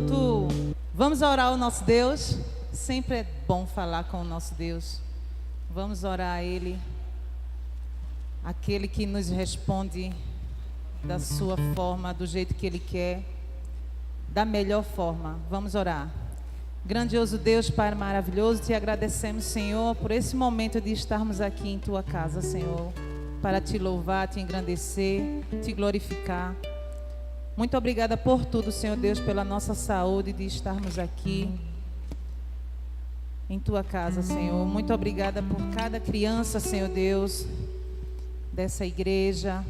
Enquanto vamos orar ao nosso Deus, sempre é bom falar com o nosso Deus. Vamos orar a Ele, aquele que nos responde da sua forma, do jeito que Ele quer, da melhor forma. Vamos orar. Grandioso Deus, Pai maravilhoso, te agradecemos, Senhor, por esse momento de estarmos aqui em Tua casa, Senhor, para Te louvar, Te engrandecer, Te glorificar. Muito obrigada por tudo, Senhor Deus, pela nossa saúde de estarmos aqui em Tua casa, Senhor. Muito obrigada por cada criança, Senhor Deus, dessa igreja,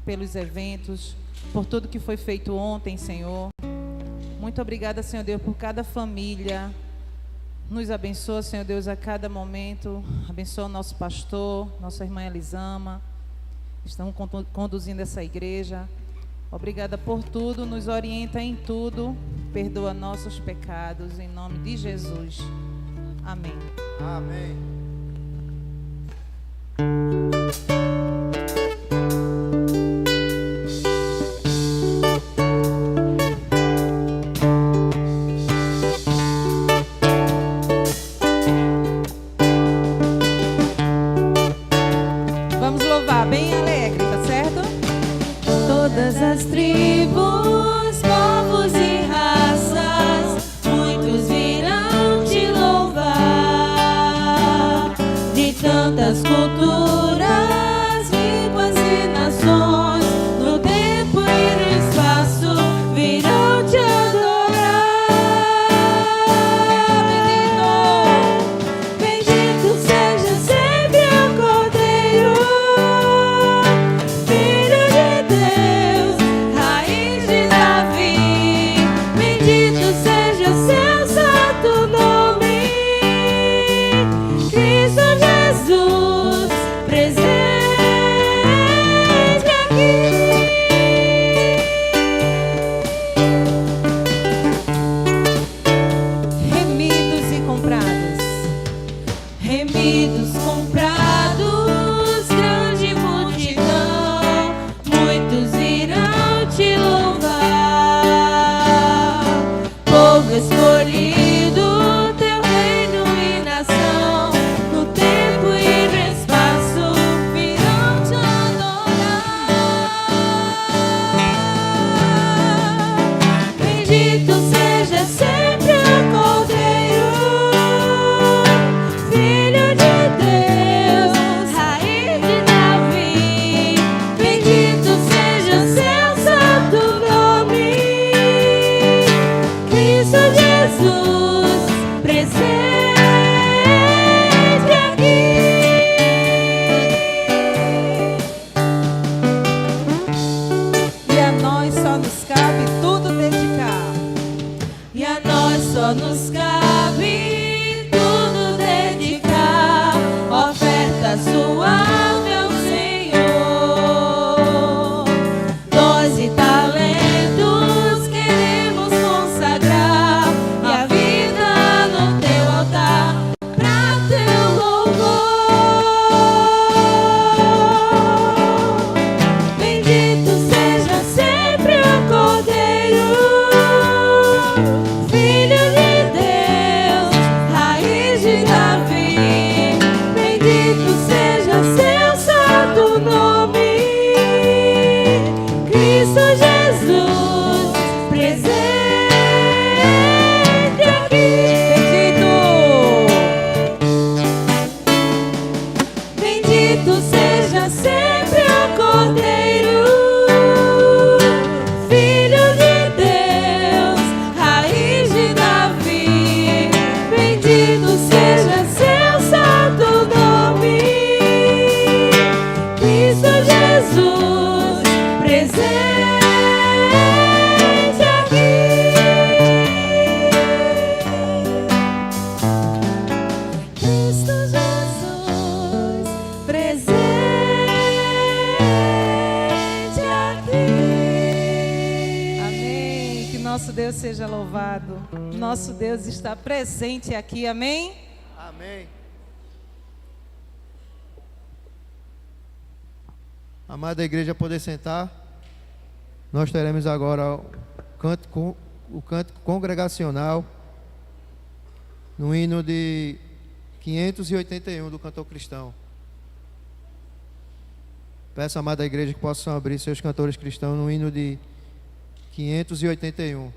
pelos eventos, por tudo que foi feito ontem, Senhor. Muito obrigada, Senhor Deus, por cada família. Nos abençoa, Senhor Deus, a cada momento. Abençoa o nosso pastor, nossa irmã Elisama. Estão conduzindo essa igreja. Obrigada por tudo, nos orienta em tudo. Perdoa nossos pecados, em nome de Jesus. Amém. Amém. Vamos louvar bem alegre, tá certo? Todas as tribos, povos e raças, muitos virão te louvar. De tantas culturas, línguas e nações, no tempo e no espaço, virão te adorar. Bendito, bendito seja sempre o Cordeiro, Filho de Deus, raiz de Davi. Bendito seja seu santo nome, Cristo Jesus, presente aqui. Remidos e comprados. Remidos, comprados, grande multidão, muitos irão te louvar. Povo escolhido, teu reino e nação, no tempo e no espaço, virão te adorar. Bendito seja sempre o Cordeiro, Filho de Deus, raiz de Davi. Bendito seja seu santo nome, Cristo Jesus, presente aqui. E a nós só nos cabe tudo dedicar. E a nós só nos cabe tudo dedicar, oferta suave ao Senhor. Dons e talentos queremos consagrar, e a vida no teu altar, pra teu louvor. Bendito seja sempre o Cordeiro, Filho de Deus, raiz de Davi. Bendito seja seu santo nome, Cristo Jesus, presente aqui. Bendito seja sempre o Cordeiro, Filho de Deus, raiz de Davi. Bendito seja seu santo nome, Cristo Jesus, presente aqui. Cristo Jesus, presente aqui. Amém. Que nosso Deus seja louvado. Nosso Deus está presente aqui. Amém. Amém. Amada igreja, poder sentar. Nós teremos agora o o cântico congregacional no hino de 581 do cantor cristão. Peço, amada igreja, que possam abrir seus cantores cristãos no hino de 581.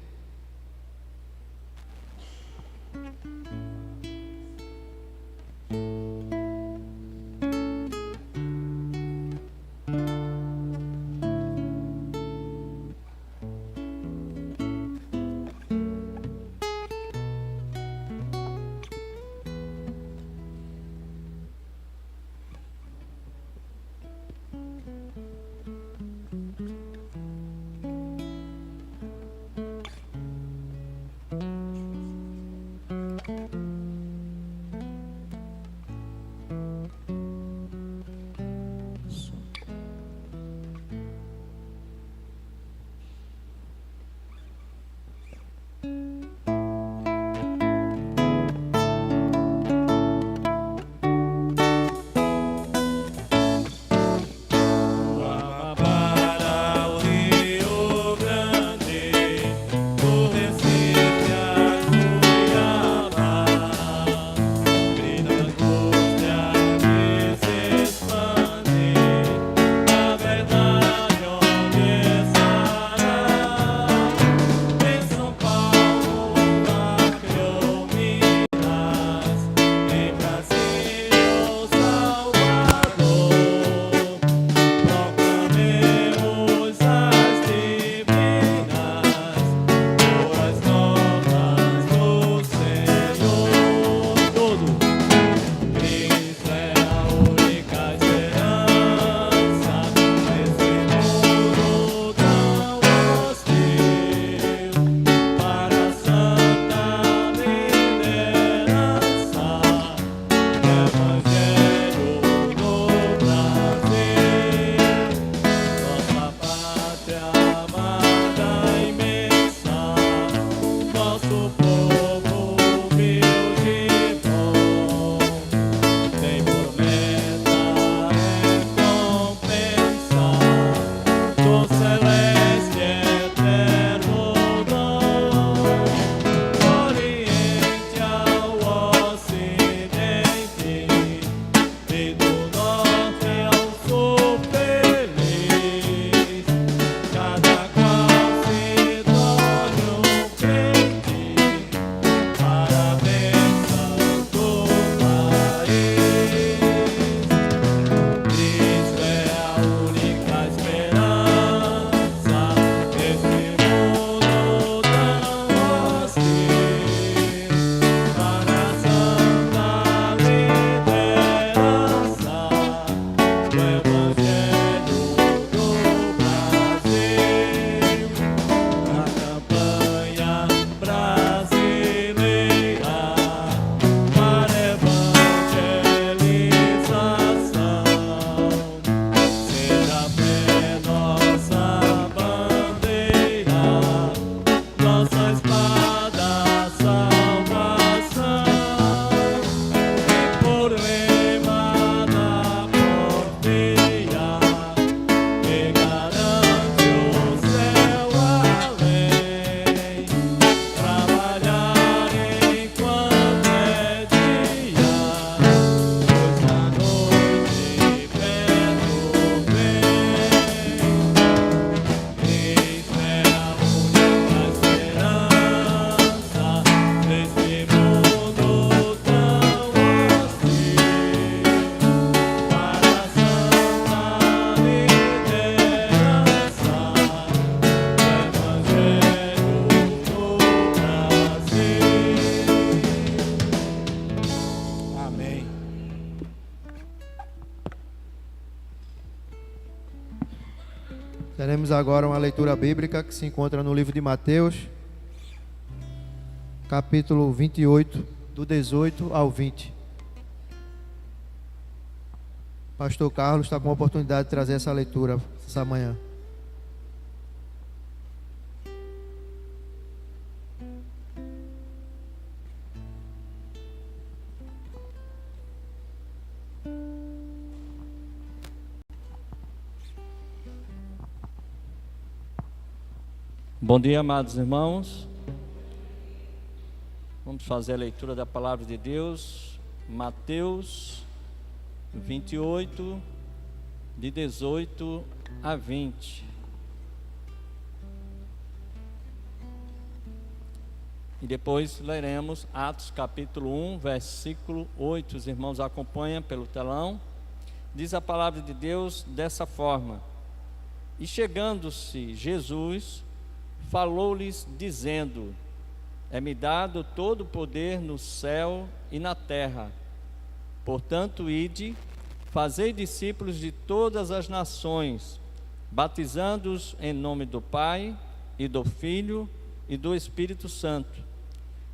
Teremos agora uma leitura bíblica que se encontra no livro de Mateus, capítulo 28, do 18 ao 20. Pastor Carlos está com a oportunidade de trazer essa leitura essa manhã. Bom dia, amados irmãos. Vamos fazer a leitura da palavra de Deus, Mateus 28, de 18 a 20. E depois leremos Atos capítulo 1, versículo 8. Os irmãos acompanham pelo telão. Diz a palavra de Deus dessa forma: E chegando-se Jesus, falou-lhes dizendo: É-me dado todo o poder no céu e na terra. Portanto, ide, fazei discípulos de todas as nações, batizando-os em nome do Pai, e do Filho, e do Espírito Santo,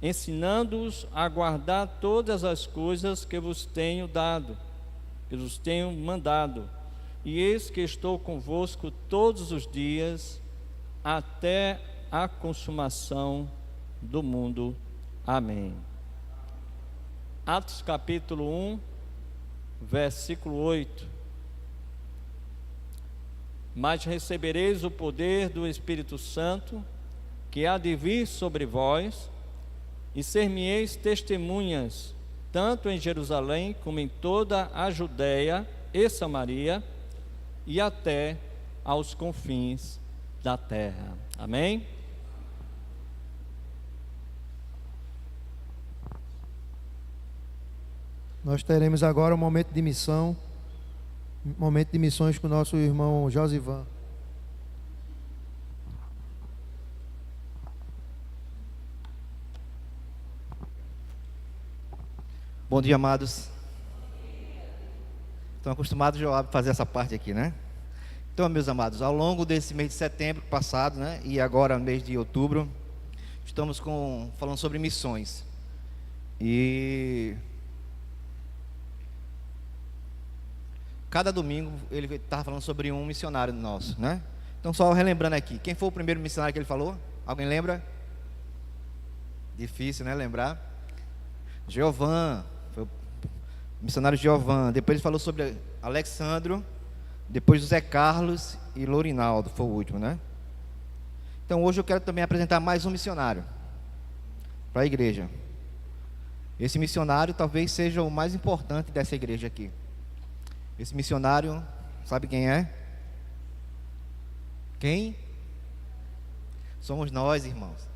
ensinando-os a guardar todas as coisas que vos tenho dado, que vos tenho mandado. E eis que estou convosco todos os dias, até a consumação do mundo. Amém. Atos capítulo 1, versículo 8. Mas recebereis o poder do Espírito Santo, que há de vir sobre vós, e ser-me-eis testemunhas, tanto em Jerusalém como em toda a Judéia e Samaria, e até aos confins da terra. Amém? Nós teremos agora um momento de missão, momento de missões com o nosso irmão Josivan. Bom dia, amados. Estão acostumados a fazer essa parte aqui, né? Então, meus amados, ao longo desse mês de setembro passado, né, e agora mês de outubro, estamos falando sobre missões. E cada domingo ele estava falando sobre um missionário nosso, né? Então, só relembrando aqui, quem foi o primeiro missionário que ele falou? Alguém lembra? Difícil, né, lembrar? Giovan, foi o missionário Giovan. Depois ele falou sobre Alexandro, depois José Carlos e Lourinaldo, foi o último, né? Então hoje eu quero também apresentar mais um missionário para a igreja. Esse missionário talvez seja o mais importante dessa igreja aqui. Esse missionário, sabe quem é? Quem? Somos nós, irmãos.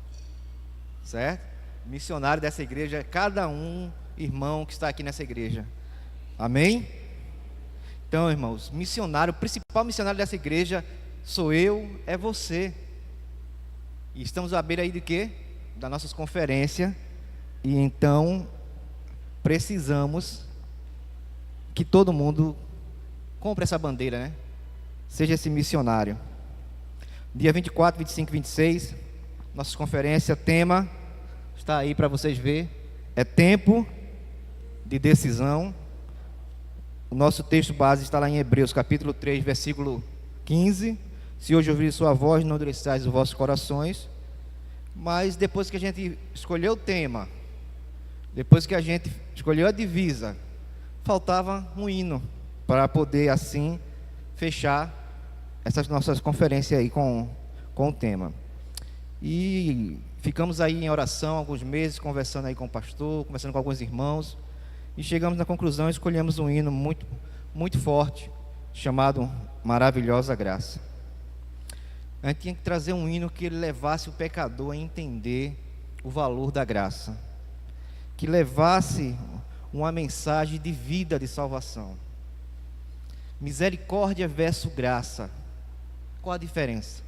Certo? Missionário dessa igreja é cada um irmão que está aqui nessa igreja. Amém? Então, irmãos, missionário, o principal missionário dessa igreja sou eu, é você. E estamos à beira aí de quê? Das nossas conferências. E então precisamos que todo mundo compre essa bandeira, né? Seja esse missionário. Dia 24, 25 e 26, nossa conferência, tema está aí para vocês verem. É tempo de decisão. O nosso texto base está lá em Hebreus, capítulo 3, versículo 15. Se hoje ouvir sua voz, não endureçais os vossos corações. Mas depois que a gente escolheu o tema, depois que a gente escolheu a divisa, faltava um hino para poder assim fechar essas nossas conferências aí com o tema. E ficamos aí em oração alguns meses, conversando aí com o pastor, conversando com alguns irmãos. E chegamos na conclusão, escolhemos um hino muito, muito forte, chamado Maravilhosa Graça. A gente tinha que trazer um hino que levasse o pecador a entender o valor da graça, que levasse uma mensagem de vida, de salvação. Misericórdia versus graça. Qual a diferença?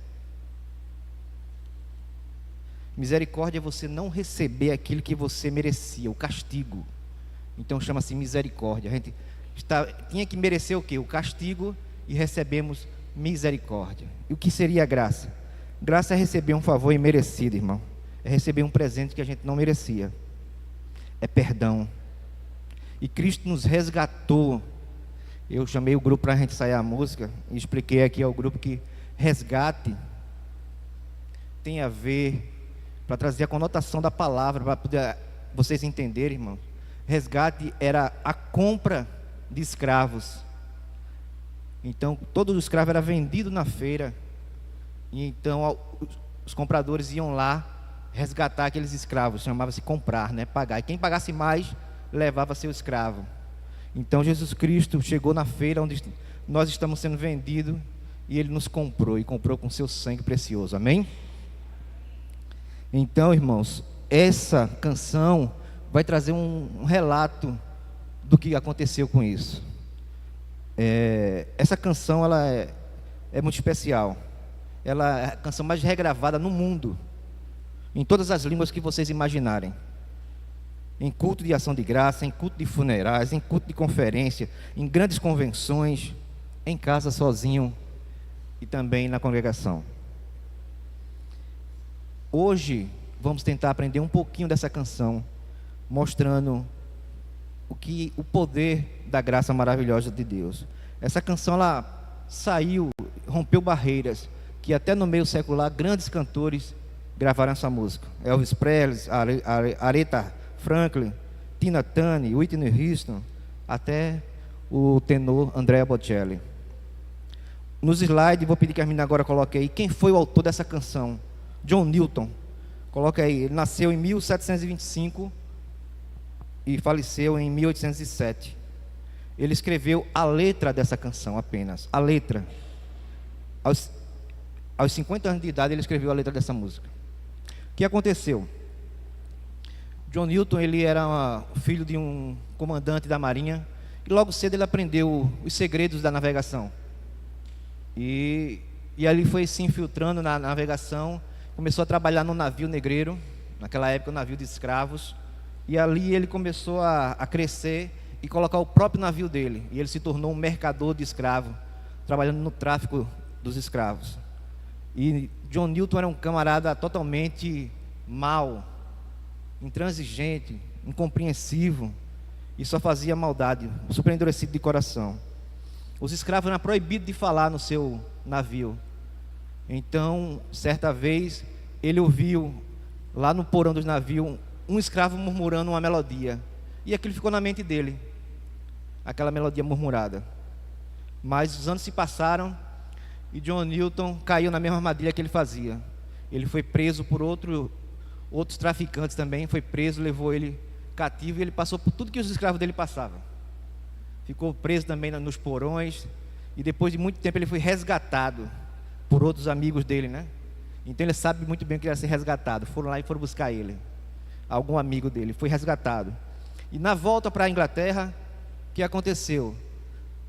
Misericórdia é você não receber aquilo que você merecia, o castigo. Então chama-se misericórdia. A gente tinha que merecer o quê? O castigo, e recebemos misericórdia. E o que seria graça? Graça é receber um favor imerecido, irmão. É receber um presente que a gente não merecia. É perdão. E Cristo nos resgatou. Eu chamei o grupo para a gente ensaiar a música e expliquei aqui ao grupo que resgate tem a ver, para trazer a conotação da palavra, para poder vocês entenderem, irmão. Resgate era a compra de escravos. Então, todo o escravo era vendido na feira. E então, os compradores iam lá resgatar aqueles escravos, chamava-se comprar, né? Pagar. E quem pagasse mais, levava seu escravo. Então Jesus Cristo chegou na feira onde nós estamos sendo vendidos e Ele nos comprou, e comprou com seu sangue precioso, amém? Então, irmãos, essa canção vai trazer um relato do que aconteceu com isso. Essa canção, ela é muito especial. Ela é a canção mais regravada no mundo, em todas as línguas que vocês imaginarem. Em culto de ação de graça, em culto de funerais, em culto de conferência, em grandes convenções, em casa sozinho e também na congregação. Hoje vamos tentar aprender um pouquinho dessa canção, mostrando o poder da graça maravilhosa de Deus. Essa canção, ela saiu, rompeu barreiras, que até no meio secular grandes cantores gravaram essa música. Elvis Presley, Aretha Franklin, Tina Turner, Whitney Houston, até o tenor Andrea Bocelli. Nos slides, vou pedir que a menina agora coloque aí quem foi o autor dessa canção. John Newton. Coloca aí, ele nasceu em 1725 e faleceu em 1807. Ele escreveu a letra dessa canção apenas, a letra. Aos 50 anos de idade ele escreveu a letra dessa música. O que aconteceu? John Newton, ele era filho de um comandante da marinha, e logo cedo ele aprendeu os segredos da navegação. E ali foi se infiltrando na navegação, começou a trabalhar no navio negreiro, naquela época um navio de escravos, e ali ele começou a crescer e colocar o próprio navio dele, e ele se tornou um mercador de escravos, trabalhando no tráfico dos escravos. E John Newton era um camarada totalmente mau, intransigente, incompreensivo, e só fazia maldade, super endurecido de coração. Os escravos eram proibidos de falar no seu navio. Então, certa vez, ele ouviu lá no porão dos navios um escravo murmurando uma melodia, e aquilo ficou na mente dele, aquela melodia murmurada. Mas os anos se passaram e John Newton caiu na mesma armadilha que ele fazia. Ele foi preso por outros traficantes também, foi preso, levou ele cativo, e ele passou por tudo que os escravos dele passavam. Ficou preso também nos porões, e depois de muito tempo ele foi resgatado por outros amigos dele, né? Então ele sabe muito bem que ele ia ser resgatado. Foram lá e foram buscar ele, algum amigo dele, foi resgatado. E na volta para a Inglaterra, o que aconteceu?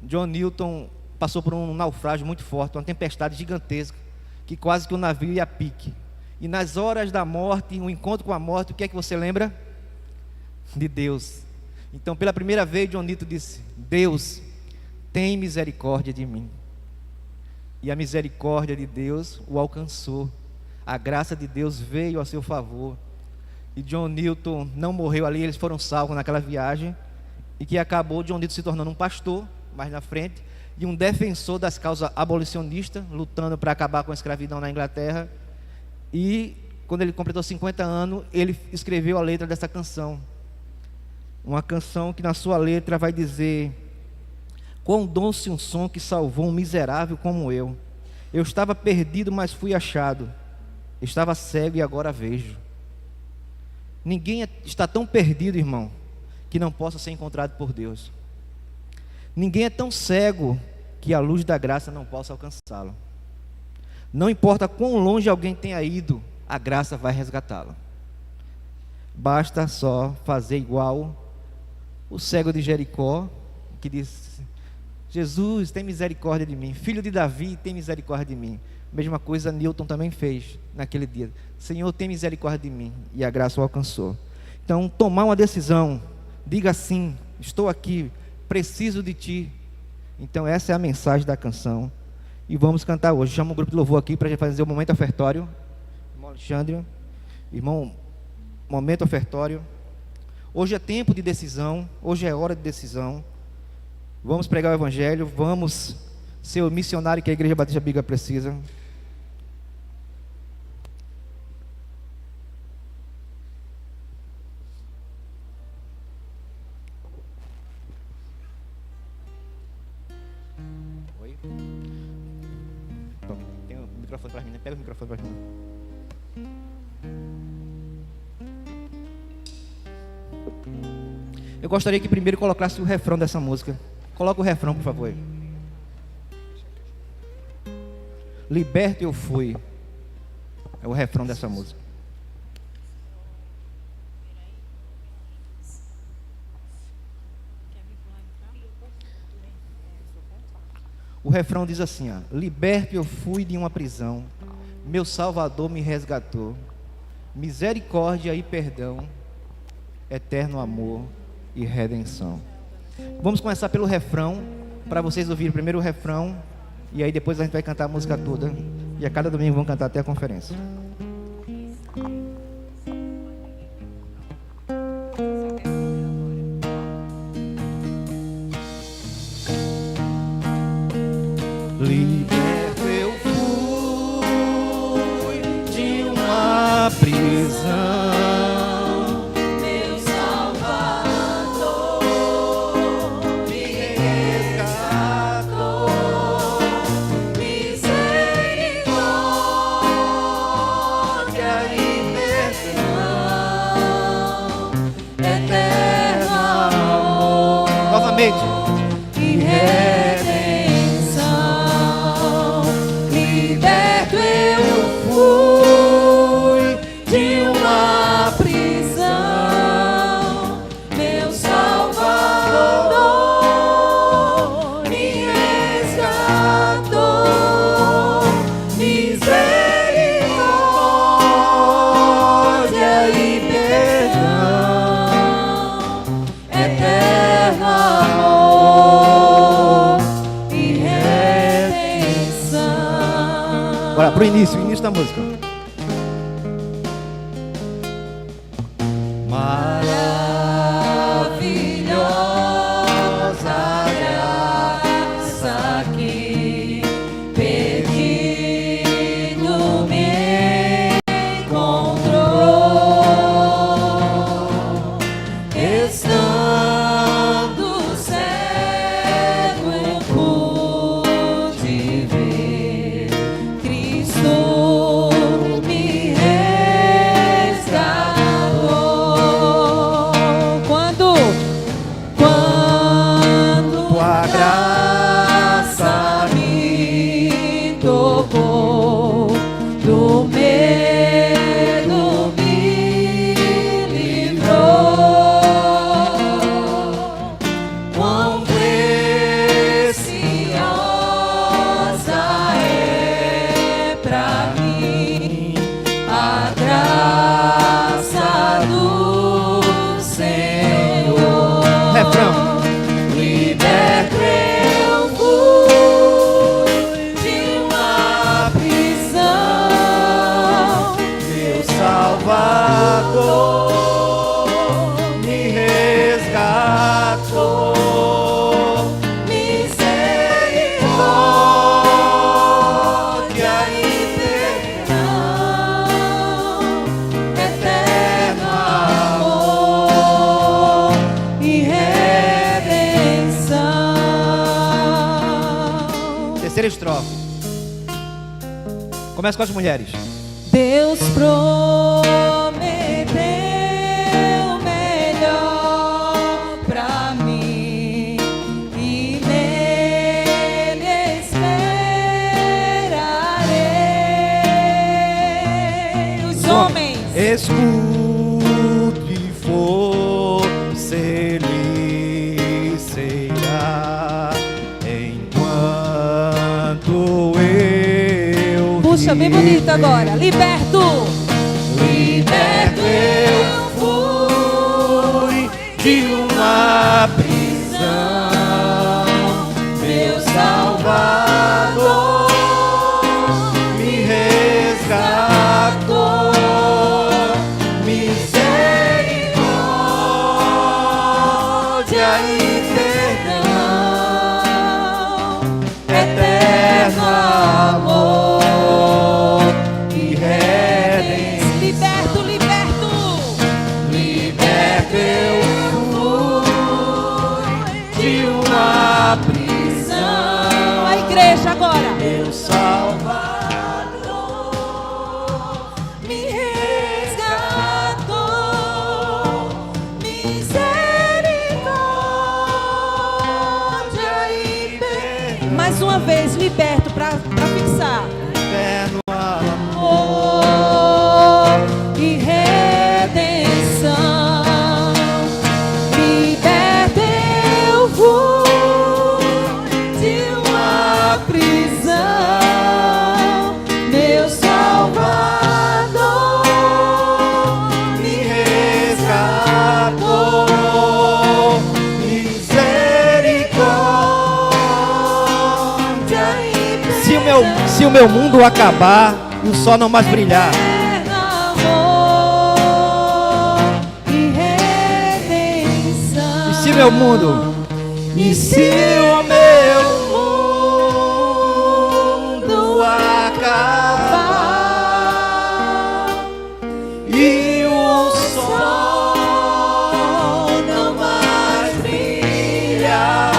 John Newton passou por um naufrágio muito forte, uma tempestade gigantesca, que quase que o navio ia a pique. E nas horas da morte, um encontro com a morte, o que é que você lembra? De Deus. Então, pela primeira vez, John Newton disse: Deus, tem misericórdia de mim. E a misericórdia de Deus o alcançou. A graça de Deus veio a seu favor. E John Newton não morreu ali, eles foram salvos naquela viagem. E que acabou John Newton se tornando um pastor, mais na frente, e um defensor das causas abolicionistas, lutando para acabar com a escravidão na Inglaterra. E quando ele completou 50 anos, ele escreveu a letra dessa canção. Uma canção que na sua letra vai dizer: quão doce um som que salvou um miserável como eu. Eu estava perdido, mas fui achado. Estava cego e agora vejo. Ninguém está tão perdido, irmão, que não possa ser encontrado por Deus. Ninguém é tão cego que a luz da graça não possa alcançá-lo. Não importa quão longe alguém tenha ido, a graça vai resgatá-lo. Basta só fazer igual o cego de Jericó, que disse: Jesus, tem misericórdia de mim. Filho de Davi, tem misericórdia de mim. Mesma coisa Newton também fez naquele dia. Senhor, tem misericórdia de mim. E a graça o alcançou. Então, tomar uma decisão. Diga sim, estou aqui, preciso de ti. Então, essa é a mensagem da canção. E vamos cantar hoje. Chama o grupo de louvor aqui para a gente fazer o momento ofertório. Irmão Alexandre, irmão, momento ofertório. Hoje é tempo de decisão. Hoje é hora de decisão. Vamos pregar o evangelho. Vamos ser o missionário que a Igreja Batista Biga precisa. Oi? Tome, tem o microfone para mim, né? Pega o microfone para mim. Eu gostaria que primeiro colocasse o refrão dessa música. Coloca o refrão, por favor. Liberto eu fui. É o refrão dessa música. O refrão diz assim, ó: liberto eu fui de uma prisão, meu Salvador me resgatou, misericórdia e perdão, eterno amor e redenção. Vamos começar pelo refrão, para vocês ouvirem primeiro o refrão, e aí depois a gente vai cantar a música toda, e a cada domingo vão cantar até a conferência. Liberto eu fui de uma prisão, Meu Salvador me resgatou, misericórdia e perdão, eterno amor novamente. e redenção. Liberto eu fui de uma prisão, meu Salvador me resgatou, misericórdia e perdão, eterno amor e redenção. Bora pro início da música. Maravilhosa graça que perdido me encontrou, estando cego eu pude ver Cristo me resgatou. Quando Tua graça me tocou, do medo me livrou. Quão preciosa é pra mim a graça do Senhor. refrão. Liberto eu fui de uma prisão, Meu Salvador me resgatou, misericórdia e perdão, eterno amor e redenção. terceira estrofe. Começa com as mulheres. Deus prometeu melhor pra mim e nele esperarei. Os homens, Escute, força ele será enquanto eu puxa bem bonito agora. Liberto, liberto eu fui de uma prisão, meu Salvador me resgatou, misericórdia e perdão, eterno amor e redenção. Liberto, liberto, Liberto eu fui de uma prisão, a igreja agora. meu Salvador Me resgatou, misericórdia uma vez, liberto, para fixar. Eterno amor. Oh, e redenção, liberta eu fui de uma prisão, meu Salvador Me resgatou, misericórdia. Se o meu mundo acabar e o sol não mais brilhar, e se meu mundo, e se o meu mundo acabar e o sol não mais brilhar,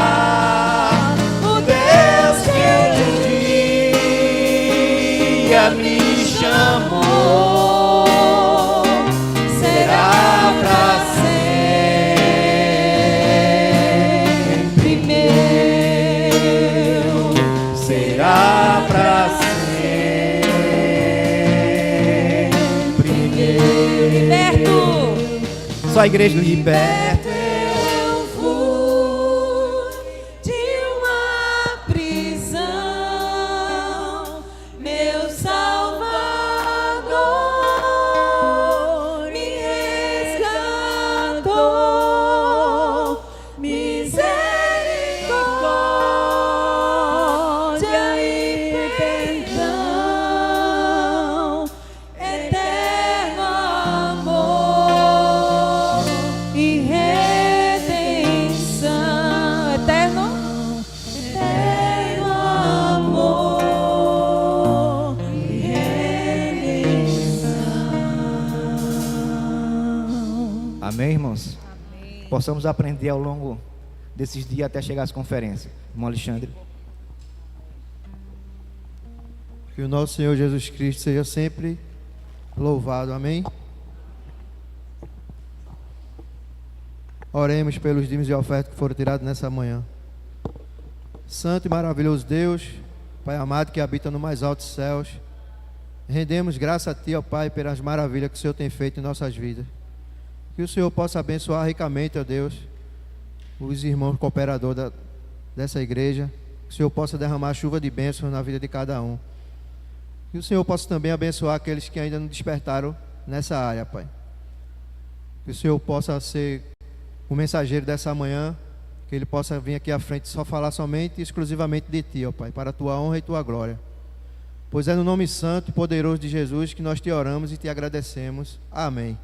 o Deus que um dia me chamou será pra sempre meu, será pra sempre meu. liberto. Só a igreja liberta. Eu fui de uma prisão, meu Salvador me resgatou, misericórdia e perdão, eterno amor e redenção, eterno amor e redenção. Amém, irmãos? Amém. Possamos aprender ao longo desses dias até chegar às conferências. Irmão Alexandre. Que o nosso Senhor Jesus Cristo seja sempre louvado. Amém? Oremos pelos dízimos e ofertas que foram tirados nessa manhã. Santo e maravilhoso Deus, Pai amado que habita no mais altos céus, rendemos graça a Ti, ó Pai, pelas maravilhas que o Senhor tem feito em nossas vidas. Que o Senhor possa abençoar ricamente, ó Deus, os irmãos cooperadores dessa igreja. Que o Senhor possa derramar chuva de bênçãos na vida de cada um. Que o Senhor possa também abençoar aqueles que ainda não despertaram nessa área, Pai. Que o Senhor possa ser o mensageiro dessa manhã, que ele possa vir aqui à frente só falar somente e exclusivamente de Ti, ó Pai, para a Tua honra e Tua glória. Pois é no nome santo e poderoso de Jesus que nós Te oramos e Te agradecemos. Amém.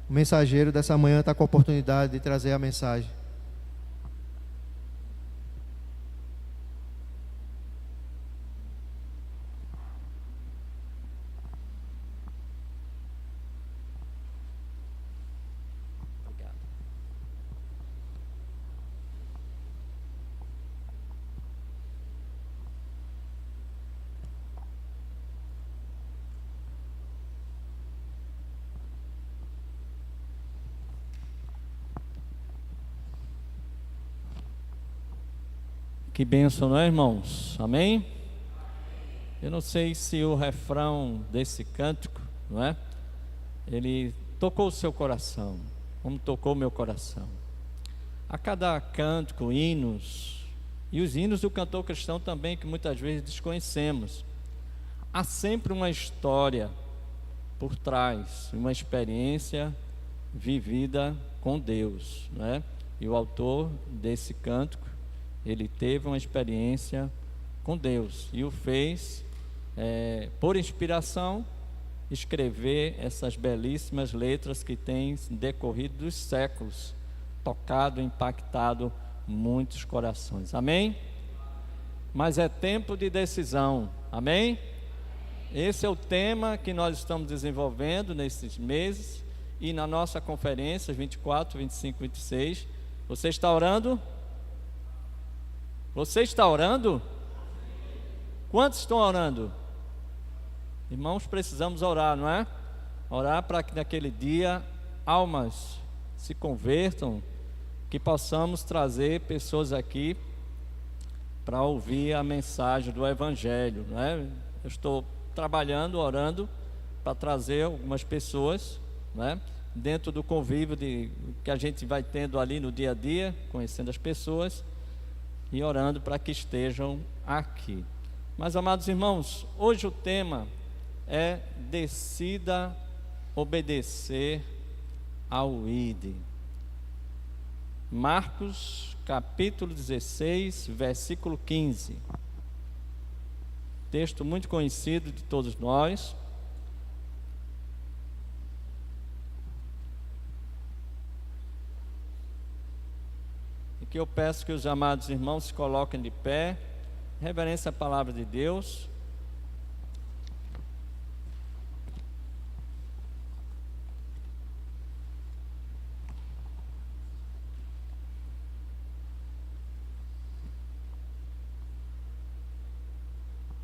O mensageiro dessa manhã está com a oportunidade de trazer a mensagem. Que bênção, não é, irmãos? Amém? Eu não sei se o refrão desse cântico, não é? Ele tocou o seu coração, como tocou o meu coração. A cada cântico, hinos, e os hinos do cantor cristão também, que muitas vezes desconhecemos, há sempre uma história por trás, uma experiência vivida com Deus, não é? E o autor desse cântico, ele teve uma experiência com Deus e o fez, por inspiração, escrever essas belíssimas letras que têm decorrido dos séculos, tocado, impactado muitos corações. Amém? Mas é tempo de decisão. Amém? Esse é o tema que nós estamos desenvolvendo nesses meses e na nossa conferência 24, 25, 26. Você está orando? Você está orando? Quantos estão orando? Irmãos, precisamos orar, não é? Orar para que naquele dia almas se convertam, que possamos trazer pessoas aqui para ouvir a mensagem do Evangelho, né? Eu estou trabalhando, orando, para trazer algumas pessoas, né, dentro do convívio que a gente vai tendo ali no dia a dia, conhecendo as pessoas e orando para que estejam aqui. Mas, amados irmãos, hoje o tema é: decida obedecer ao ID. Marcos capítulo 16, versículo 15. Texto muito conhecido de todos nós. E que eu peço que os amados irmãos se coloquem de pé, reverência à palavra de Deus.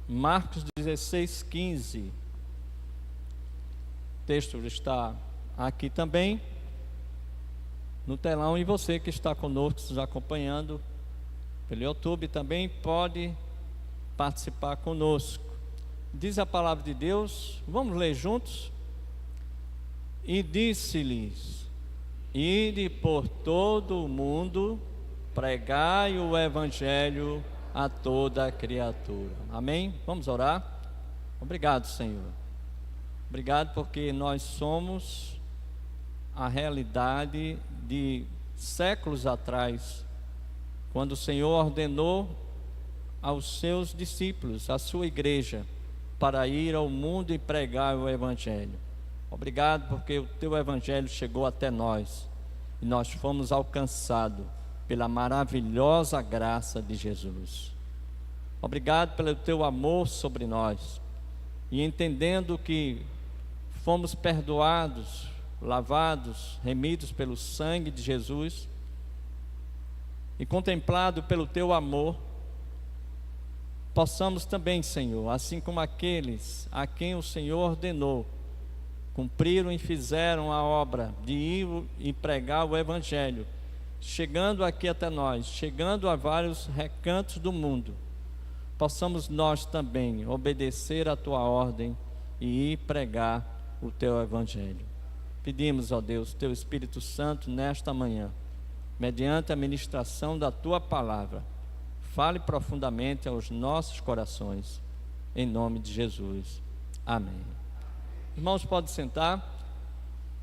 Marcos 16, 15. O texto está aqui também no telão, e você que está conosco, nos acompanhando pelo YouTube, também pode participar conosco. Diz a palavra de Deus, vamos ler juntos? E disse-lhes: ide por todo o mundo, pregai o Evangelho a toda a criatura. Amém? Vamos orar? Obrigado, Senhor. Obrigado porque nós somos a realidade de séculos atrás, quando o Senhor ordenou aos seus discípulos, à sua igreja, para ir ao mundo e pregar o Evangelho. Obrigado porque o teu Evangelho chegou até nós e nós fomos alcançados pela maravilhosa graça de Jesus. Obrigado pelo teu amor sobre nós, e entendendo que fomos perdoados, lavados, remidos pelo sangue de Jesus e contemplado pelo teu amor, possamos também, Senhor, assim como aqueles a quem o Senhor ordenou, cumpriram e fizeram a obra de ir e pregar o Evangelho, chegando aqui até nós, chegando a vários recantos do mundo, possamos nós também obedecer a tua ordem e ir pregar o teu Evangelho. Pedimos, ó Deus, teu Espírito Santo nesta manhã, mediante a ministração da tua palavra, fale profundamente aos nossos corações, em nome de Jesus. Amém. Irmãos, podem sentar.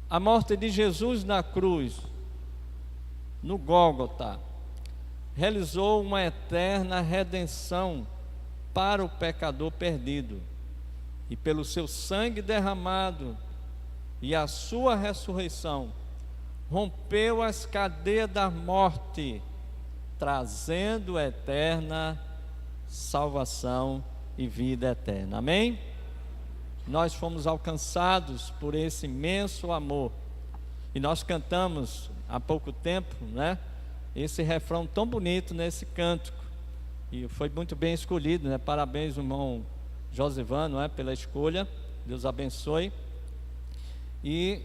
A morte de Jesus na cruz, no Gólgota, realizou uma eterna redenção para o pecador perdido, e pelo seu sangue derramado e a sua ressurreição, rompeu as cadeias da morte, trazendo eterna salvação e vida eterna. Amém? Nós fomos alcançados por esse imenso amor, e nós cantamos há pouco tempo, né, esse refrão tão bonito nesse cântico, e foi muito bem escolhido, né? Parabéns, irmão Josivano, pela escolha. Deus abençoe. E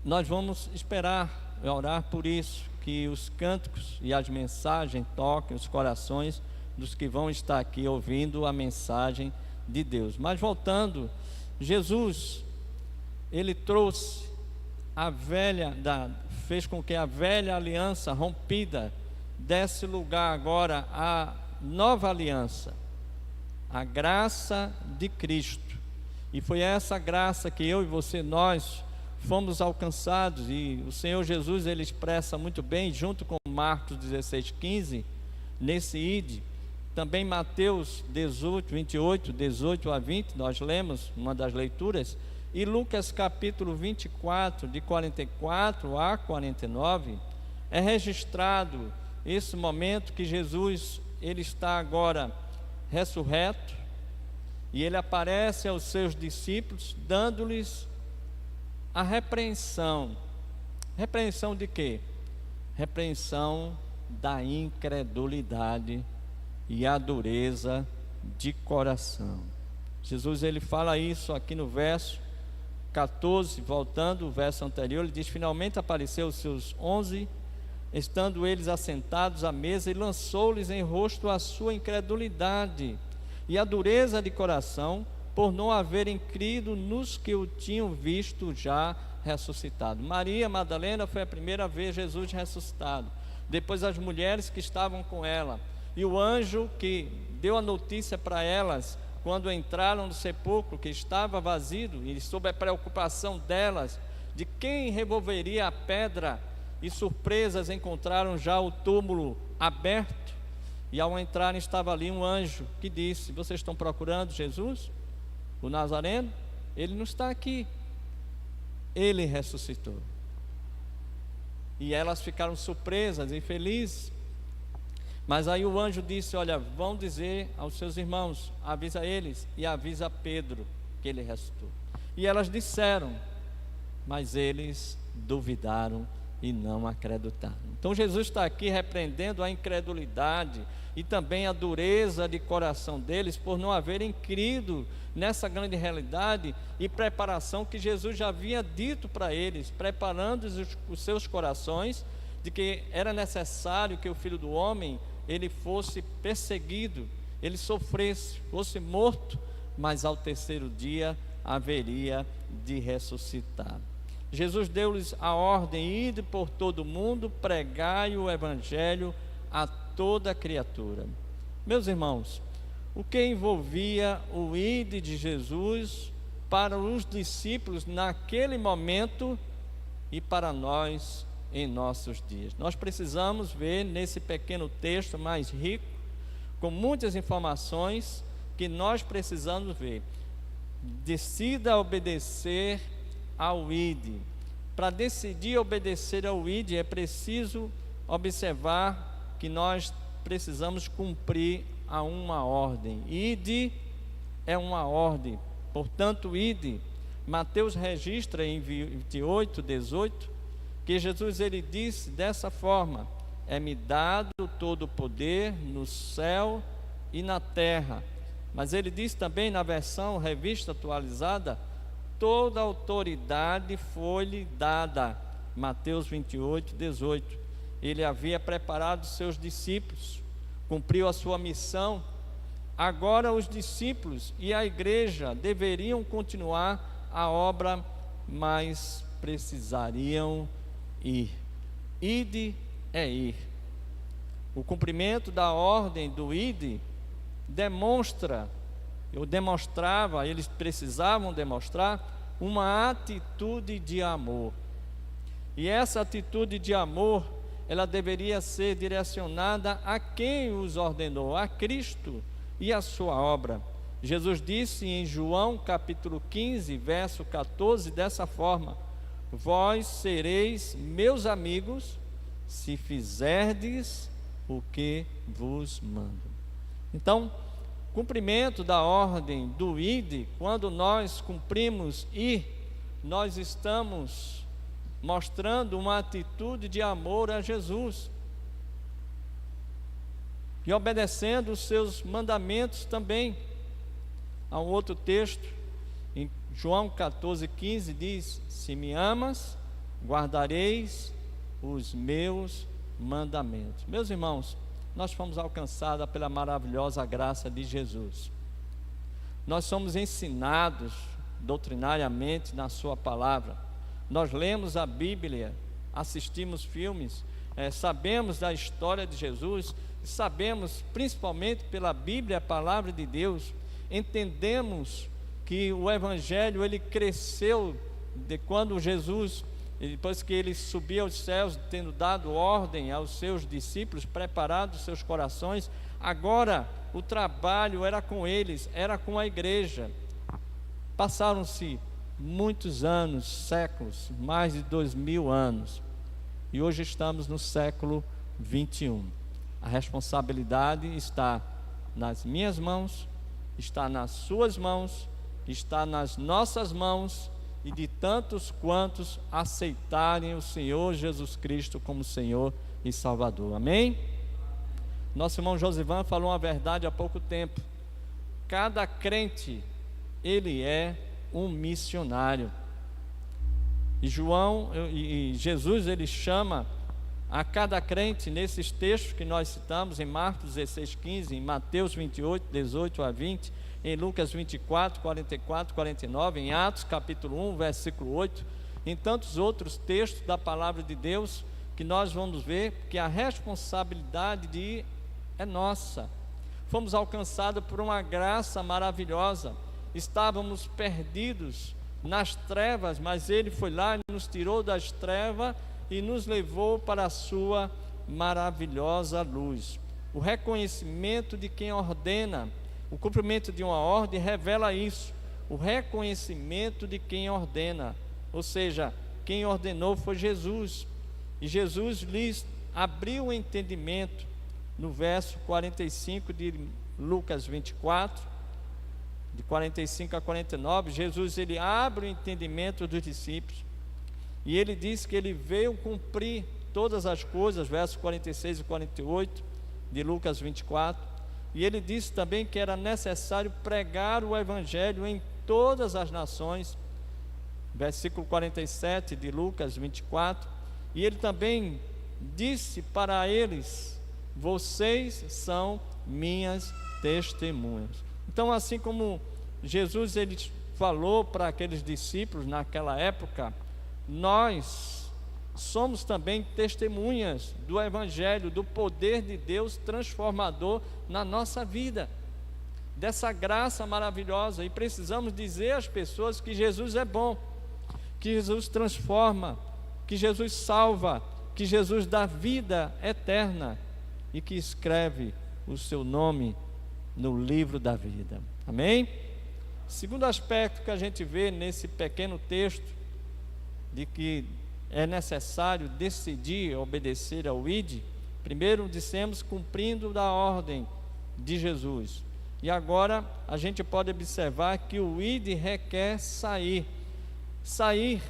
nós vamos esperar, orar por isso, que os cânticos e as mensagens toquem os corações dos que vão estar aqui ouvindo a mensagem de Deus. Mas voltando, Jesus, ele trouxe fez com que a velha aliança rompida desse lugar agora a nova aliança, a graça de Cristo. E foi essa graça que eu e você, nós fomos alcançados, e o Senhor Jesus, ele expressa muito bem, junto com Marcos 16, 15, nesse ide. Também Mateus 18, 28, 18 a 20, nós lemos uma das leituras, e Lucas capítulo 24, de 44 a 49, é registrado esse momento que Jesus, ele está agora ressurreto, e ele aparece aos seus discípulos, dando-lhes a repreensão. Repreensão de quê? Repreensão da incredulidade e a dureza de coração. Jesus, ele fala isso aqui no verso 14, voltando o verso anterior, ele diz: finalmente apareceu aos seus 11 estando eles assentados à mesa, e lançou-lhes em rosto a sua incredulidade e a dureza de coração, por não haverem crido nos que o tinham visto já ressuscitado. Maria Madalena foi a primeira a ver Jesus ressuscitado, depois as mulheres que estavam com ela, e o anjo que deu a notícia para elas, quando entraram no sepulcro, que estava vazio, e sob a preocupação delas, de quem removeria a pedra, e surpresas encontraram já o túmulo aberto, e ao entrarem estava ali um anjo que disse: vocês estão procurando Jesus, o Nazareno? Ele não está aqui, ele ressuscitou. E elas ficaram surpresas e felizes. Mas aí o anjo disse: olha, vão dizer aos seus irmãos, avisa eles, e avisa Pedro que ele ressuscitou. E elas disseram, mas eles duvidaram e não acreditaram. Então Jesus está aqui repreendendo a incredulidade e também a dureza de coração deles, por não haverem crido nessa grande realidade e preparação que Jesus já havia dito para eles, preparando os seus corações, de que era necessário que o Filho do Homem ele fosse perseguido, ele sofresse, fosse morto, mas ao terceiro dia haveria de ressuscitar. Jesus deu-lhes a ordem: ide por todo o mundo, pregai o evangelho a toda criatura. Meus irmãos, o que envolvia o ide de Jesus para os discípulos naquele momento e para nós em nossos dias? Nós precisamos ver nesse pequeno texto mais rico, com muitas informações, que nós precisamos ver. Decida obedecer ao ide. Para decidir obedecer ao ide, é preciso observar que nós precisamos cumprir a uma ordem. Ide é uma ordem, portanto, ide. Mateus registra em 28, 18, que Jesus ele disse dessa forma: é-me dado todo o poder no céu e na terra. Mas ele diz também na versão revista atualizada: toda a autoridade foi-lhe dada. Mateus 28, 18. Ele havia preparado seus discípulos, cumpriu a sua missão. Agora os discípulos e a igreja deveriam continuar a obra, mas precisariam ir. Ide é ir. O cumprimento da ordem do ide demonstrava, eles precisavam demonstrar uma atitude de amor. E essa atitude de amor, ela deveria ser direcionada a quem os ordenou, a Cristo e a sua obra. Jesus disse em João capítulo 15, verso 14, dessa forma: vós sereis meus amigos se fizerdes o que vos mando. Então, cumprimento da ordem do ide, quando nós cumprimos ir, nós estamos mostrando uma atitude de amor a Jesus e obedecendo os seus mandamentos também. Há um outro texto em João 14,15 diz: se me amas, guardareis os meus mandamentos. Meus irmãos, nós fomos alcançados pela maravilhosa graça de Jesus. Nós somos ensinados doutrinariamente na sua palavra. Nós lemos a Bíblia, assistimos filmes, sabemos da história de Jesus, sabemos principalmente pela Bíblia, a palavra de Deus. Entendemos que o Evangelho ele cresceu de quando Jesus, depois que ele subiu aos céus, tendo dado ordem aos seus discípulos, preparado os seus corações. Agora o trabalho era com eles, era com a igreja. Passaram-se muitos anos, séculos, mais de 2000 anos, e hoje estamos no século 21. A responsabilidade está nas minhas mãos, está nas suas mãos, está nas nossas mãos, e de tantos quantos aceitarem o Senhor Jesus Cristo como Senhor e Salvador. Amém? Nosso irmão Josivan falou uma verdade há pouco tempo: cada crente, ele é um missionário. E Jesus, ele chama a cada crente nesses textos que nós citamos, em Marcos 16:15, em Mateus 28, 18 a 20, em Lucas 24, 44, 49, em Atos capítulo 1, versículo 8, em tantos outros textos da palavra de Deus, que nós vamos ver que a responsabilidade de ir é nossa. Fomos alcançados por uma graça maravilhosa, estávamos perdidos nas trevas, mas Ele foi lá e nos tirou das trevas e nos levou para a sua maravilhosa luz. O reconhecimento de quem ordena, o cumprimento de uma ordem revela isso, o reconhecimento de quem ordena, ou seja, quem ordenou foi Jesus, e Jesus lhes abriu o entendimento. No verso 45 de Lucas 24, de 45 a 49, Jesus ele abre o entendimento dos discípulos, e ele diz que ele veio cumprir todas as coisas, versos 46 e 48 de Lucas 24, e ele disse também que era necessário pregar o evangelho em todas as nações, versículo 47 de Lucas 24, e ele também disse para eles: vocês são minhas testemunhas. Então, assim como Jesus ele falou para aqueles discípulos naquela época, nós somos também testemunhas do evangelho, do poder de Deus transformador na nossa vida, dessa graça maravilhosa, e precisamos dizer às pessoas que Jesus é bom, que Jesus transforma, que Jesus salva, que Jesus dá vida eterna e que escreve o seu nome no livro da vida. Amém? Segundo aspecto que a gente vê nesse pequeno texto, de que é necessário decidir obedecer ao ID, primeiro dissemos cumprindo da ordem de Jesus, e agora a gente pode observar que o ID requer sair. Sair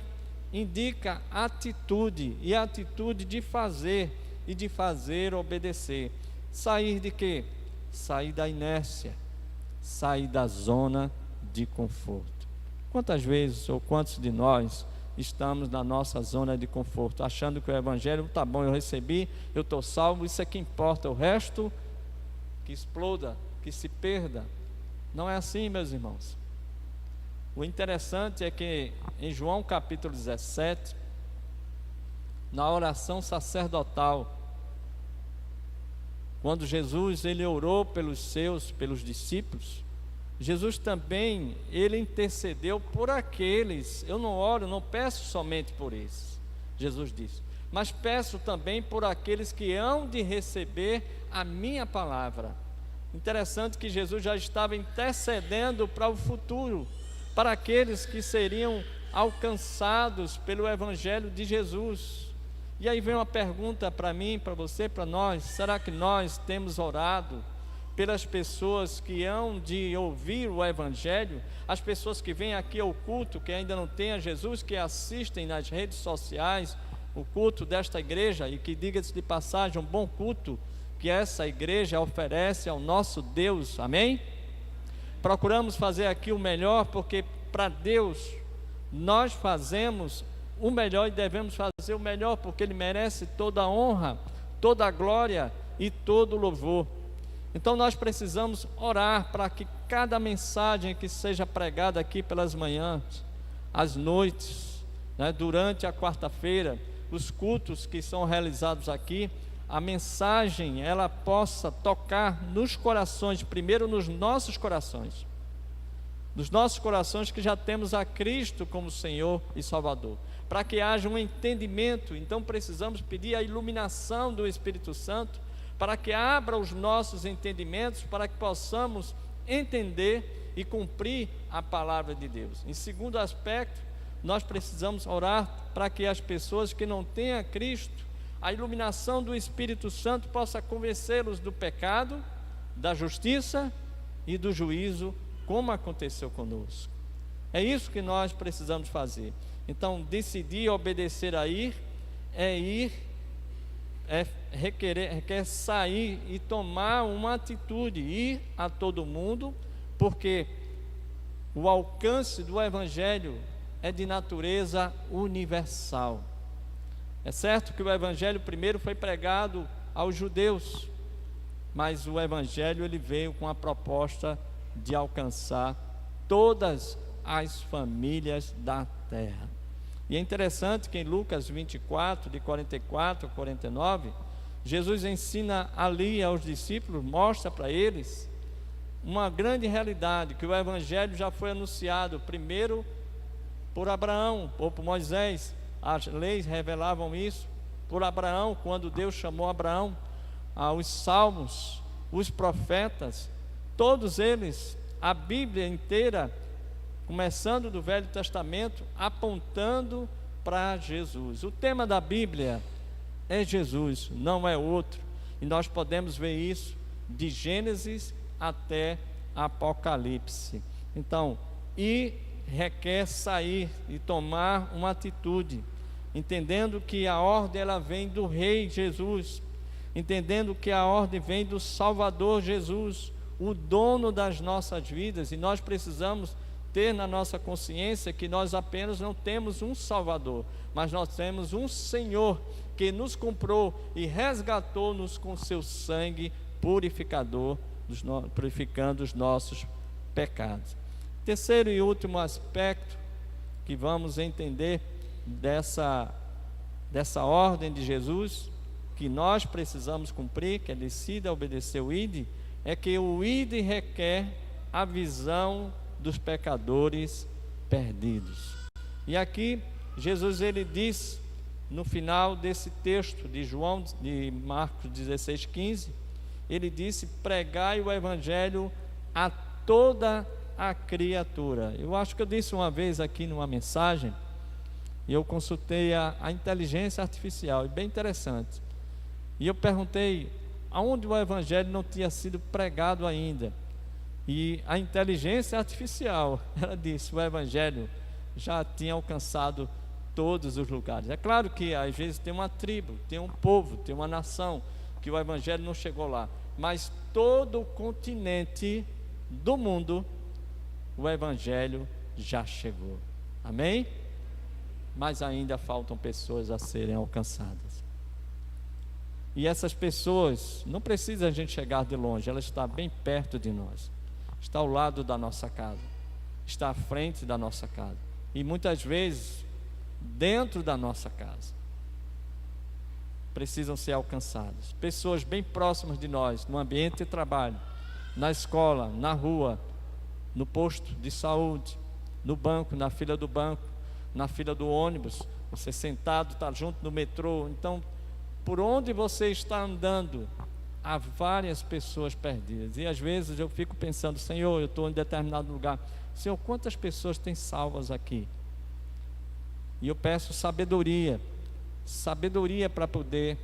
indica atitude, e a atitude de fazer, e de fazer obedecer. Sair de quê? Sair da inércia, sair da zona de conforto. Quantas vezes ou quantos de nós estamos na nossa zona de conforto, achando que o evangelho está bom, eu recebi, eu estou salvo, isso é que importa, o resto que exploda, que se perda. Não é assim, meus irmãos. O interessante é que em João capítulo 17, na oração sacerdotal, quando Jesus ele orou pelos discípulos, Jesus também ele intercedeu por aqueles. Eu não oro, não peço somente por esses, Jesus disse, mas peço também por aqueles que hão de receber a minha palavra. Interessante que Jesus já estava intercedendo para o futuro, para aqueles que seriam alcançados pelo evangelho de Jesus. E aí vem uma pergunta para mim, para você, para nós: será que nós temos orado pelas pessoas que hão de ouvir o evangelho, as pessoas que vêm aqui ao culto, que ainda não têm a Jesus, que assistem nas redes sociais o culto desta igreja, e que, diga-se de passagem, um bom culto que essa igreja oferece ao nosso Deus, amém? Procuramos fazer aqui o melhor, porque para Deus nós fazemos o melhor e devemos fazer o melhor, porque Ele merece toda a honra, toda a glória e todo o louvor. Então nós precisamos orar para que cada mensagem que seja pregada aqui pelas manhãs, às noites, durante a quarta-feira, os cultos que são realizados aqui, a mensagem ela possa tocar nos corações, primeiro nos nossos corações que já temos a Cristo como Senhor e Salvador, para que haja um entendimento. Então precisamos pedir a iluminação do Espírito Santo, para que abra os nossos entendimentos, para que possamos entender e cumprir a palavra de Deus. Em segundo aspecto, nós precisamos orar para que as pessoas que não têm a Cristo, a iluminação do Espírito Santo possa convencê-los do pecado, da justiça e do juízo, como aconteceu conosco. É isso que nós precisamos fazer. Então, decidir obedecer a ir, requer sair e tomar uma atitude, ir a todo mundo, porque o alcance do Evangelho é de natureza universal. É certo que o evangelho primeiro foi pregado aos judeus, mas o evangelho ele veio com a proposta de alcançar todas as famílias da terra. E é interessante que em Lucas 24, de 44 a 49, Jesus ensina ali aos discípulos, mostra para eles uma grande realidade, que o evangelho já foi anunciado primeiro por Abraão ou por Moisés. As leis revelavam isso por Abraão, quando Deus chamou Abraão, os salmos, os profetas, todos eles, a Bíblia inteira, começando do Velho Testamento, apontando para Jesus. O tema da Bíblia é Jesus, não é outro, e nós podemos ver isso de Gênesis até Apocalipse. Então, requer sair e tomar uma atitude, entendendo que a ordem ela vem do Rei Jesus, entendendo que a ordem vem do Salvador Jesus, o dono das nossas vidas, e nós precisamos ter na nossa consciência que nós apenas não temos um Salvador, mas nós temos um Senhor que nos comprou e resgatou-nos com seu sangue purificador, purificando os nossos pecados. Terceiro e último aspecto que vamos entender dessa ordem de Jesus, que nós precisamos cumprir, que é decida obedecer o ID, é que o ID requer a visão dos pecadores perdidos. E aqui Jesus ele diz no final desse texto de Marcos 16:15, ele disse: pregai o evangelho a toda a criatura. Eu acho que eu disse uma vez aqui numa mensagem, e eu consultei a inteligência artificial, e bem interessante, e eu perguntei aonde o evangelho não tinha sido pregado ainda, e a inteligência artificial, ela disse, o evangelho já tinha alcançado todos os lugares. É claro que às vezes tem uma tribo, tem um povo, tem uma nação que o evangelho não chegou lá, mas todo o continente do mundo o evangelho já chegou. Amém? Mas ainda faltam pessoas a serem alcançadas. E essas pessoas, não precisa a gente chegar de longe, ela está bem perto de nós, está ao lado da nossa casa, está à frente da nossa casa, e muitas vezes dentro da nossa casa precisam ser alcançadas. Pessoas bem próximas de nós, no ambiente de trabalho, na escola, na rua, no posto de saúde, no banco, na fila do banco, na fila do ônibus, você sentado, está junto no metrô. Então, por onde você está andando, há várias pessoas perdidas. E às vezes eu fico pensando, Senhor, eu estou em determinado lugar, Senhor, quantas pessoas tem salvas aqui? E eu peço sabedoria para poder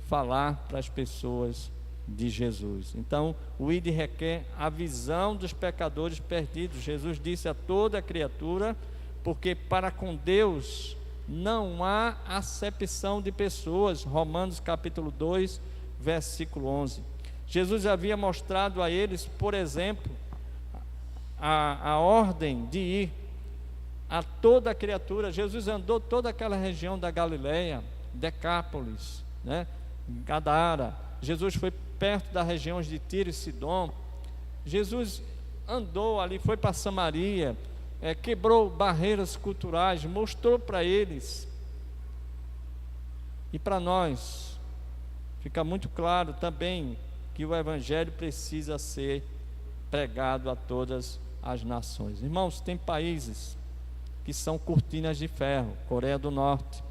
falar para as pessoas de Jesus. Então, o ID requer a visão dos pecadores perdidos. Jesus disse a toda criatura, porque para com Deus não há acepção de pessoas. Romanos capítulo 2, versículo 11. Jesus havia mostrado a eles, por exemplo, a ordem de ir a toda a criatura. Jesus andou toda aquela região da Galileia, Decápolis, Gadara. Jesus foi perto das regiões de Tiro e Sidom. Jesus andou ali, foi para Samaria, quebrou barreiras culturais, mostrou para eles. E para nós fica muito claro também que o evangelho precisa ser pregado a todas as nações. Irmãos, tem países que são cortinas de ferro, Coreia do Norte,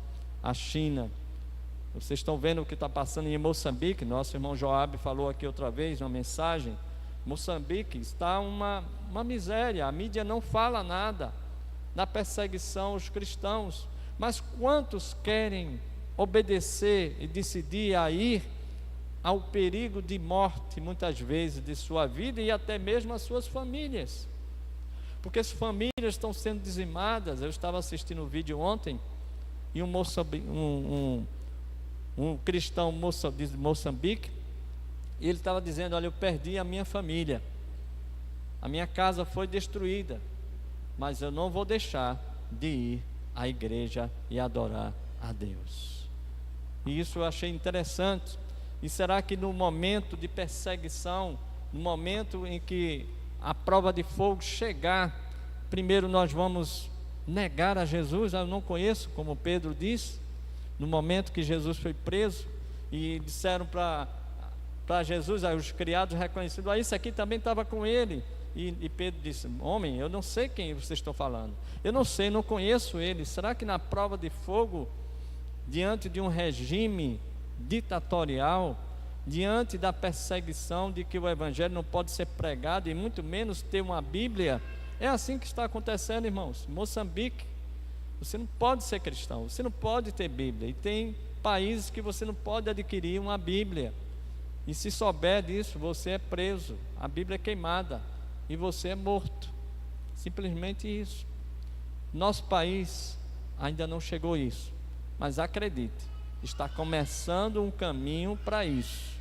a China. Vocês estão vendo o que está passando em Moçambique. Nosso irmão Joabe falou aqui outra vez, uma mensagem. Moçambique está uma miséria, a mídia não fala nada na perseguição aos cristãos, mas quantos querem obedecer e decidir a ir ao perigo de morte, muitas vezes, de sua vida e até mesmo as suas famílias, porque as famílias estão sendo dizimadas. Eu estava assistindo um vídeo ontem, e um cristão de Moçambique, e ele estava dizendo, olha, eu perdi a minha família, a minha casa foi destruída, mas eu não vou deixar de ir à igreja e adorar a Deus. E isso eu achei interessante. E será que no momento de perseguição, no momento em que a prova de fogo chegar, primeiro nós vamos negar a Jesus? Eu não conheço, como Pedro disse, no momento que Jesus foi preso, e disseram para Jesus, aí os criados reconhecidos, isso aqui também estava com ele. E Pedro disse, homem, eu não sei quem vocês estão falando, eu não sei, não conheço ele. Será que na prova de fogo, diante de um regime ditatorial, diante da perseguição de que o evangelho não pode ser pregado e muito menos ter uma Bíblia, é assim que está acontecendo, irmãos. Moçambique, você não pode ser cristão, você não pode ter Bíblia, e tem países que você não pode adquirir uma Bíblia, e se souber disso, você é preso, a Bíblia é queimada e você é morto, simplesmente isso. Nosso país ainda não chegou a isso, mas acredite, está começando um caminho para isso.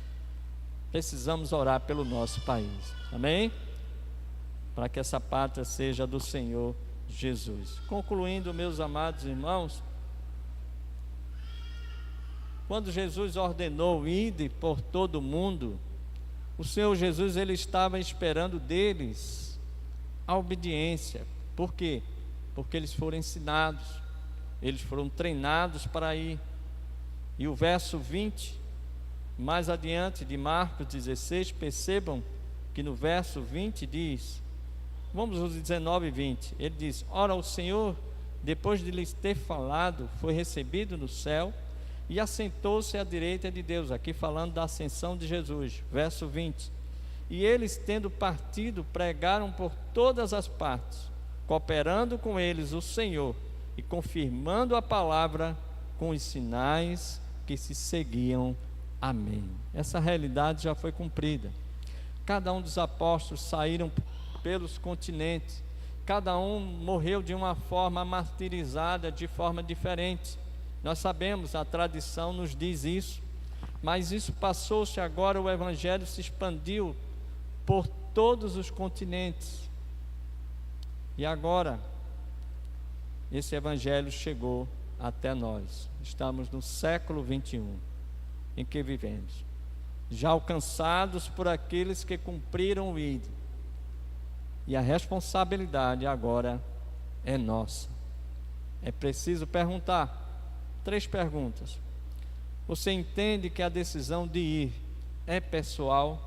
Precisamos orar pelo nosso país, amém? Para que essa pátria seja do Senhor Jesus. Concluindo, meus amados irmãos, quando Jesus ordenou ide por todo o mundo, o Senhor Jesus, ele estava esperando deles a obediência. Por quê? Porque eles foram ensinados, eles foram treinados para ir. E o verso 20, mais adiante de Marcos 16, percebam que no verso 20 diz, vamos aos 19 e 20, ele diz, ora o Senhor, depois de lhes ter falado, foi recebido no céu e assentou-se à direita de Deus, aqui falando da ascensão de Jesus, verso 20, e eles tendo partido, pregaram por todas as partes, cooperando com eles o Senhor, e confirmando a palavra com os sinais que se seguiam, amém. Essa realidade já foi cumprida, cada um dos apóstolos saíram pelos continentes, cada um morreu de uma forma martirizada, de forma diferente. Nós sabemos, a tradição nos diz isso, mas isso passou-se agora, o evangelho se expandiu por todos os continentes, e agora esse evangelho chegou até nós. Estamos no século 21 em que vivemos, já alcançados por aqueles que cumpriram o ID, e a responsabilidade agora é nossa. É preciso perguntar 3 perguntas. Você entende que a decisão de ir é pessoal?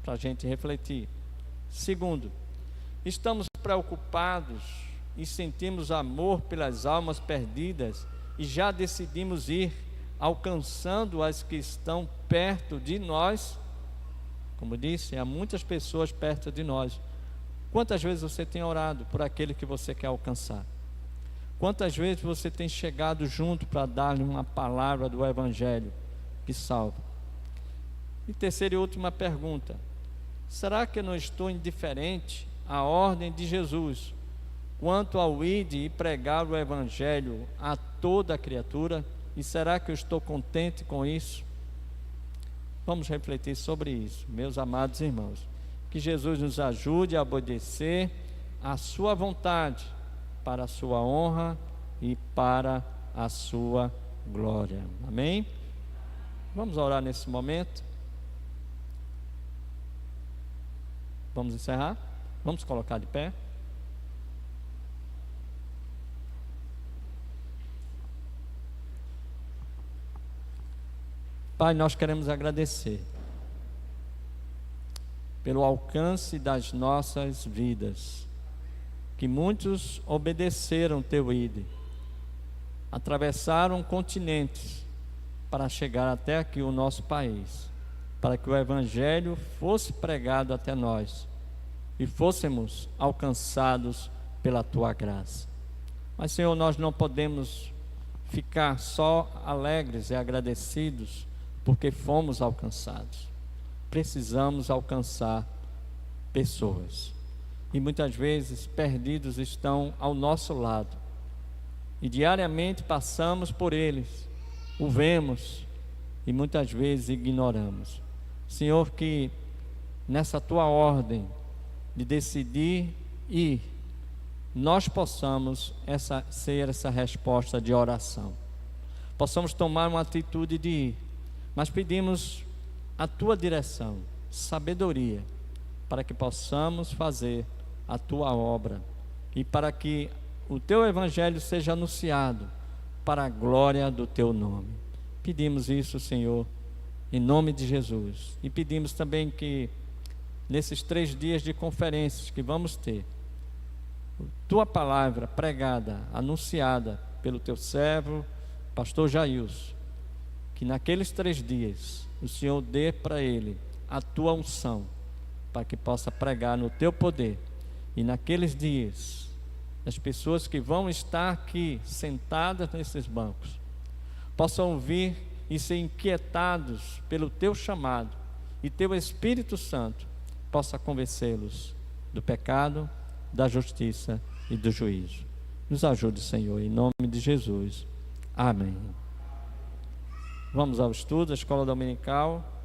Para a gente refletir. Segundo, estamos preocupados e sentimos amor pelas almas perdidas e já decidimos ir, alcançando as que estão perto de nós? Como disse, há muitas pessoas perto de nós. Quantas vezes você tem orado por aquele que você quer alcançar? Quantas vezes você tem chegado junto para dar-lhe uma palavra do evangelho que salva? E terceira e última pergunta, será que eu não estou indiferente à ordem de Jesus quanto ao ir e pregar o evangelho a toda a criatura? E será que eu estou contente com isso? Vamos refletir sobre isso, meus amados irmãos. Que Jesus nos ajude a obedecer à sua vontade, para a sua honra e para a sua glória. Amém? Vamos orar nesse momento. Vamos encerrar? Vamos colocar de pé. Pai, nós queremos agradecer pelo alcance das nossas vidas, que muitos obedeceram teu ídolo, atravessaram continentes para chegar até aqui o nosso país, para que o evangelho fosse pregado até nós e fôssemos alcançados pela tua graça. Mas, Senhor, nós não podemos ficar só alegres e agradecidos porque fomos alcançados. Precisamos alcançar pessoas, e muitas vezes perdidos estão ao nosso lado, e diariamente passamos por eles, o vemos e muitas vezes ignoramos. Senhor, que nessa tua ordem de decidir ir, nós possamos ser essa resposta de oração. possamos tomar uma atitude de ir, mas pedimos a tua direção, sabedoria, para que possamos fazer a tua obra e para que o teu evangelho seja anunciado para a glória do teu nome. Pedimos isso, Senhor, em nome de Jesus, e pedimos também que nesses 3 dias de conferências que vamos ter, tua palavra pregada, anunciada pelo teu servo, pastor Jailson, que naqueles 3 dias o Senhor dê para ele a tua unção, para que possa pregar no teu poder, e naqueles dias as pessoas que vão estar aqui sentadas nesses bancos possam ouvir e ser inquietados pelo teu chamado, e teu Espírito Santo possa convencê-los do pecado, da justiça e do juízo. Nos ajude, Senhor, em nome de Jesus. Amém. Vamos ao estudo da escola dominical.